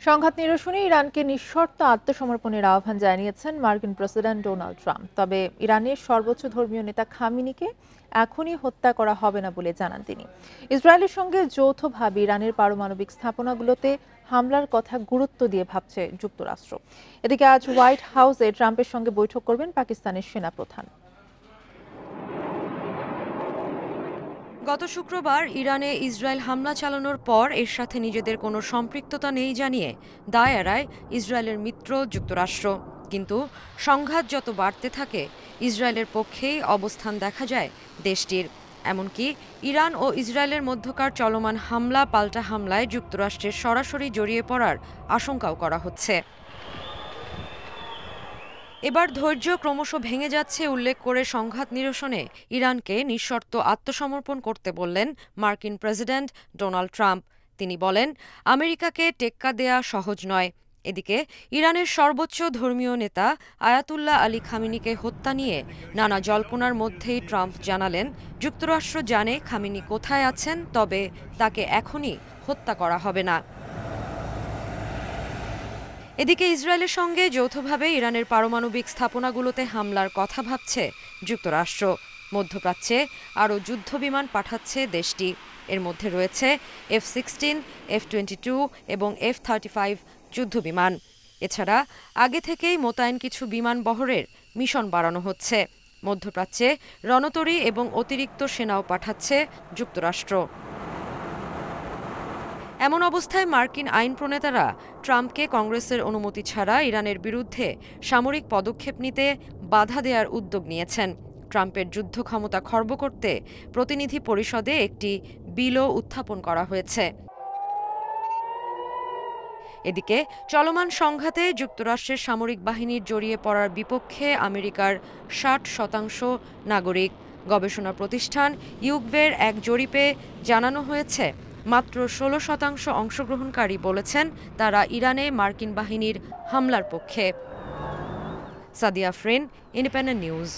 সংঘাত নিরসনে ইরানকে নিঃশর্ত আত্মসমর্পণের আহ্বান জানিয়েছেন মার্কিন প্রেসিডেন্ট ডোনাল্ড ট্রাম্প। তবে ইরানের সর্বোচ্চ ধর্মীয় নেতা খামেনিকে এখনই হত্যা করা হবে না বলে জানান তিনি। ইসরায়েলের সঙ্গে যৌথভাবে ইরানের পারমাণবিক স্থাপনাগুলোতে হামলার কথা গুরুত্ব দিয়ে ভাবছে যুক্তরাষ্ট্র। এদিকে আজ হোয়াইট হাউসে ট্রাম্পের সঙ্গে বৈঠক করবেন পাকিস্তানের সেনাপ্রধান। গত শুক্রবার ইরানে ইসরায়েল হামলা চালানোর পর এর সাথে নিজেদের কোনো সম্পৃক্ততা নেই জানিয়ে দায় এড়ায় ইসরায়েলের মিত্র যুক্তরাষ্ট্র। কিন্তু সংঘাত যত বাড়তে থাকে ইসরায়েলের পক্ষেই অবস্থান দেখা যায় দেশটির। এমনকি ইরান ও ইসরায়েলের মধ্যকার চলমান হামলা পাল্টা হামলায় যুক্তরাষ্ট্রের সরাসরি জড়িয়ে পড়ার আশঙ্কাও করা হচ্ছে। এবার ধৈর্য ক্রমশ ভেঙে যাচ্ছে উল্লেখ করে সংঘাত নিরসনে ইরানকে নিঃশর্ত আত্মসমর্পণ করতে বললেন মার্কিন প্রেসিডেন্ট ডোনাল্ড ট্রাম্প। তিনি বলেন, আমেরিকাকে টেক্কা দেয়া সহজ নয়। এদিকে ইরানের সর্বোচ্চ ধর্মীয় নেতা আয়াতুল্লাহ আলী খামেনিকে হত্যা নিয়ে নানা জল্পনার মধ্যেই ট্রাম্প জানালেন, যুক্তরাষ্ট্র জানে খামেনি কোথায় আছেন, তবে তাকে এখনই হত্যা করা হবে না। এদিকে ইসরায়েলের সঙ্গে যৌথভাবে ইরানের পারমাণবিক স্থাপনাগুলোতে হামলার কথা ভাবছে যুক্তরাষ্ট্র। মধ্যপ্রাচ্যে আরও যুদ্ধবিমান পাঠাচ্ছে দেশটি। এর মধ্যে রয়েছে F-16, F-22 এবং F-35 যুদ্ধবিমান। এছাড়া আগে থেকেই মোতায়েন কিছু বিমান বহরের মিশন বাড়ানো হচ্ছে। মধ্যপ্রাচ্যে রণতরী এবং অতিরিক্ত সেনাও পাঠাচ্ছে যুক্তরাষ্ট্র। এমন অবস্থায় মার্কিন আইন প্রণেতারা ট্রাম্পকে কংগ্রেসের অনুমতি ছাড়া ইরানের বিরুদ্ধে সামরিক পদক্ষেপ নিতে বাধা দেওয়ার উদ্যোগ নিয়েছেন। ট্রাম্পের যুদ্ধ ক্ষমতা খর্ব করতে প্রতিনিধি পরিষদে একটি বিলও উত্থাপন করা হয়েছে। এদিকে চলমান সংঘাতে যুক্তরাষ্ট্রের সামরিক বাহিনীর জড়িয়ে পড়ার বিপক্ষে আমেরিকার 60% নাগরিক। গবেষণা প্রতিষ্ঠান ইউকভের এক জরিপে জানানো হয়েছে, মাত্র 16% অংশগ্রহণকারী বলেছেন তারা ইরানে মার্কিন বাহিনীর হামলার পক্ষে। Sadia Afrin, independent news.